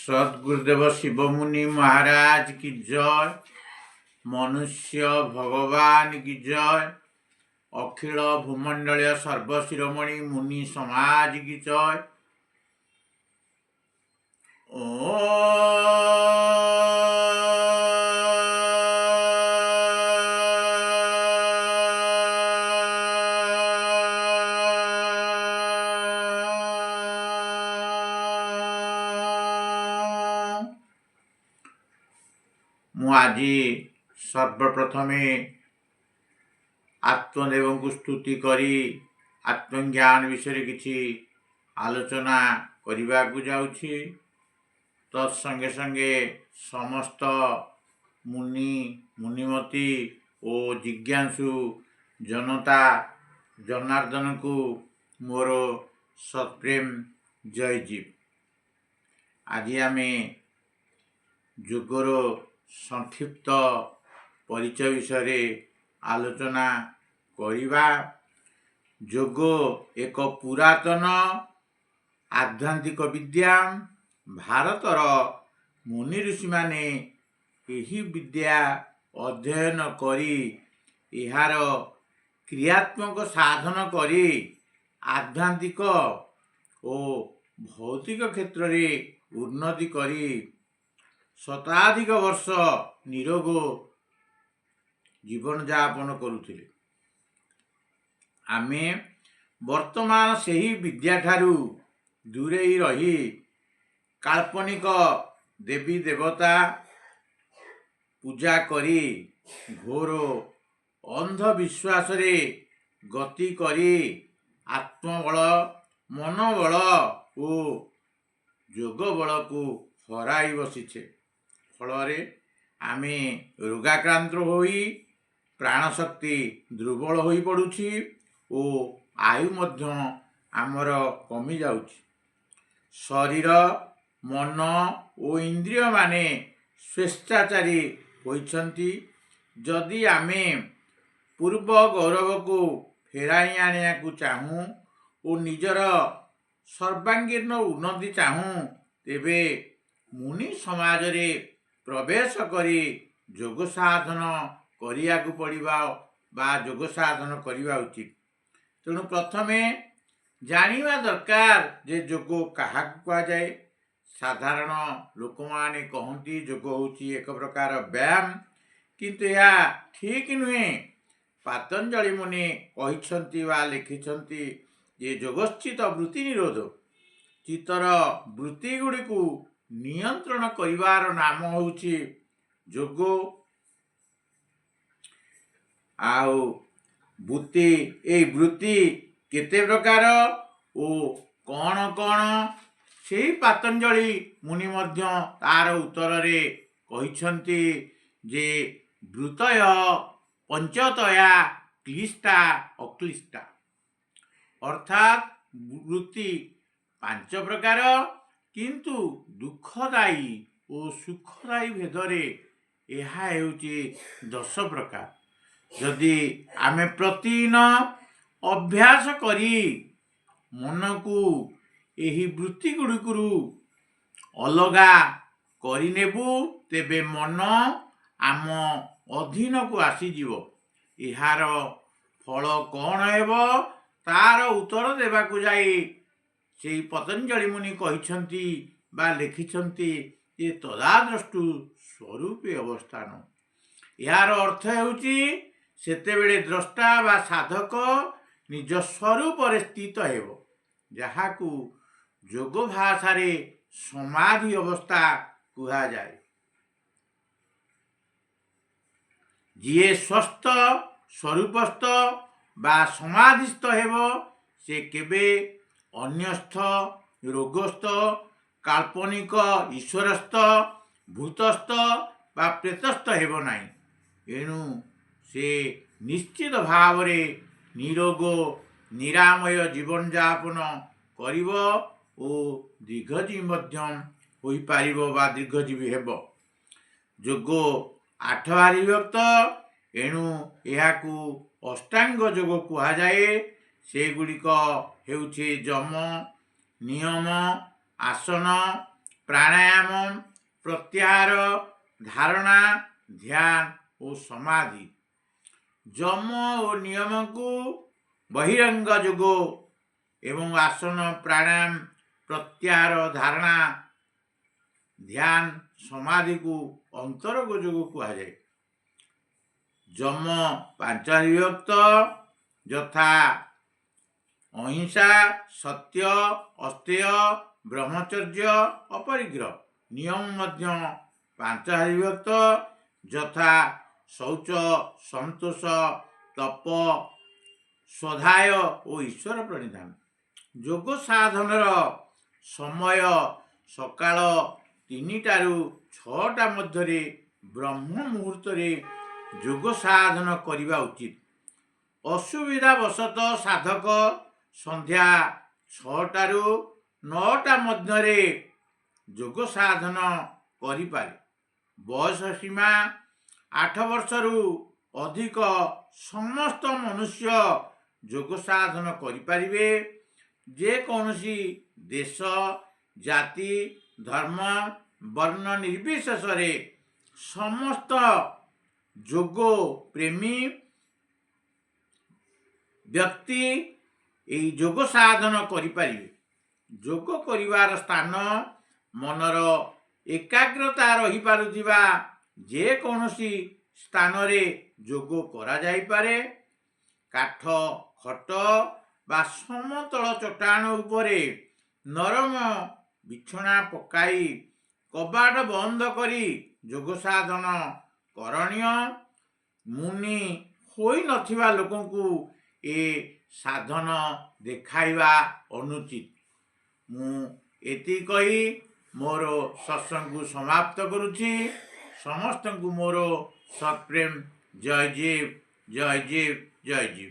सद्गुरुदेव शिवमुनि महाराज की जय। मनुष्य भगवान की जय। अखिल भूमंडलीय सर्वशिरोमणि मुनि समाज की जय। आज सर्वप्रथमे आत्मदेव को स्तुति करी आत्मज्ञान विषय किछि आलोचना करने को जाउछि। तत्संगे संगे समस्त मुनि मुनिमती और जिज्ञासु जनता जनार्दन को मोर सत्प्रेम जय जीव। आज आमे योगर संक्षिप्त परिचय विषय आलोचना करिबा। योग एक पुरातन आध्यात्मिक विद्या। भारतर मुनि ऋषि माने यही विद्या अध्ययन करी यार क्रियात्मक साधन करी आध्यात्मिक और भौतिक क्षेत्र में उन्नति करी शताधिक वर्ष निरोग जीवन यापन करुथिले। आमे वर्तमान सही विद्या ठारू दूरे रही काल्पनिक देवी देवता पूजा करी घोर अंधविश्वास रे गति करी आत्मबल मनोबल और योग बल को हराई बसीछे। फल आमे रोगाक्रांत होई प्राणशक्ति दुर्बल होई पड़ुछि और आयु मध्य आमर कमी जाउछि। शरीर मन और इंद्रिय माने स्वेच्छाचारी होइछन्ति। जदि आमे पूर्व गौरव को फेराई आनिया को चाहूँ और निजर सर्वांगीन उन्नति चाहूँ तेबे मुनि समाज रे प्रवेश करी योग साधन करिया को पड़िबा बा योग साधन करिबा उचित। तेणु प्रथमे जानिबा दरकार जे योग कहा कहा जाए। साधारण लोक माने कहती योग होची एक प्रकार व्यायाम, किंतु यह ठीक नुहे। पतंजलि मुनि कहिछन्ति वा लिखिछन्ति जे योगश्चित वृत्ति निरोध। चित्तर वृत्ति गुड़ी को नियंत्रण करिवार नाम होची योग। आउ वृत्ति ए वृत्ति केते प्रकार ओ कौन कौन से पतंजलि मुनि मध्य तार उत्तर रे कहिछन्ति जे वृत्तय पंचतया क्लिष्टा अक्लिष्टा। अर्थात वृत्ति पांच प्रकार किंतु दुखदायी और सुखदायी भेदरे यह हेउची 10 प्रकार। यदि आमे प्रतिदिन अभ्यास करी मन को यही वृत्ति गुड़िकरू अलगा करिनेबु तेबे मन आम अधीन को आसीजिवो। यार फल कौन हेबो तार उत्तर देवा को जाई से पतंजलि मुनि कहिछन्ति बा लिखिछन्ति ये तदाद्रष्टु स्वरूपे अवस्थान। यार अर्थ हेउची सेतेबेले द्रष्टा बा साधक निज स्वरूप रे स्थित हेबो, जहाकू योग भाषा रे समाधि अवस्था कुहा जाए। जिए स्वस्थ स्वरूपस्थ बा समाधिस्थ हेबो से केबे अन्यस्थ रोगस्थ काल्पनिक ईश्वरस्थ भूतस्थ बा प्रेतस्थ हेबो नाही। एणु से निश्चित भाव रे निरोग निरामय जीवन यापन करिवो और दीर्घजीवी मध्यम होई पारिबो बा दीर्घजीवी हेबो। योग 8 भारी विभक्त। एणु एहाकू अष्टांग योग कुहा जाए। से गुड़िक हेउछे जम नियम आसन ପ୍ରାଣାୟାମ, ପ୍ରତ୍ୟାହାର, ଧାରଣା, ଧ୍ୟାନ ଓ ସମାଧି। ଯମ ଓ ନିୟମକୁ ବହିରଙ୍ଗ ଯୋଗ ଏବଂ ଆସନ, ପ୍ରାଣାୟାମ, ପ୍ରତ୍ୟାହାର, ଧାରଣା, ଧ୍ୟାନ, ସମାଧିକୁ ଅନ୍ତରଙ୍ଗ ଯୋଗ କୁହାଯାଏ। ଯମ 5 ବିଭକ୍ତ, ଯଥା ଅହିଂସା, ସତ୍ୟ, ଅସ୍ତେୟ, ବ୍ରହ୍ମଚର୍ଯ୍ୟ, ଅପରିଗ୍ରହ। ନିୟମ ମଧ୍ୟ 5 ବିଭକ୍ତ, ଯଥା ଶୌଚ, ସନ୍ତୋଷ, ତପ, ସ୍ୱାଧ୍ୟାୟ ଓ ଈଶ୍ୱର ପ୍ରଣିଧାନ। ଯୋଗ ସାଧନର ସମୟ ସକାଳ 3ଟାରୁ 6ଟା ମଧ୍ୟରେ ବ୍ରହ୍ମ ମୁହୂର୍ତ୍ତରେ ଯୋଗ ସାଧନ କରିବା ଉଚିତ। ଅସୁବିଧା ବଶତଃ ସାଧକ ସନ୍ଧ୍ୟା 6ଟାରୁ 9ଟା ମଧ୍ୟରେ ଯୋଗ ସାଧନ କରିପାରେ। ବୟସ ସୀମା 8 ବର୍ଷରୁ ଅଧିକ ସମସ୍ତ ମନୁଷ୍ୟ ଯୋଗ ସାଧନ କରିପାରିବେ। ଯେକୌଣସି ଦେଶ, ଜାତି, ଧର୍ମ, ବର୍ଣ୍ଣ ନିର୍ବିଶେଷରେ ସମସ୍ତ ଯୋଗ ପ୍ରେମୀ ବ୍ୟକ୍ତି ଏହି ଯୋଗ ସାଧନ କରିପାରିବେ। ଯୋଗ କରିବାର ସ୍ଥାନ ମନର ଏକାଗ୍ରତା ରହିପାରୁଥିବା ଯେକୌଣସି ସ୍ଥାନରେ ଯୋଗ କରାଯାଇପାରେ। କାଠ, ଖଟ ବା ସମତଳ ଚଟାଣ ଉପରେ ନରମ ବିଛଣା ପକାଇ କବାଟ ବନ୍ଦ କରି ଯୋଗ ସାଧନ କରଣୀୟ। ମୁନି ହୋଇନଥିବା ଲୋକଙ୍କୁ ଏ ସାଧନ ଦେଖାଇବା ଅନୁଚିତ। ମୁଁ ଏତିକି କହି ମୋର ସତ୍ସଙ୍ଗକୁ ସମାପ୍ତ କରୁଛି। ସମସ୍ତଙ୍କୁ ମୋର ସତ୍ପ୍ରେମ। ଜୟ ଜୀବ, ଜୟ ଜୀବ, ଜୟ ଜୀବ।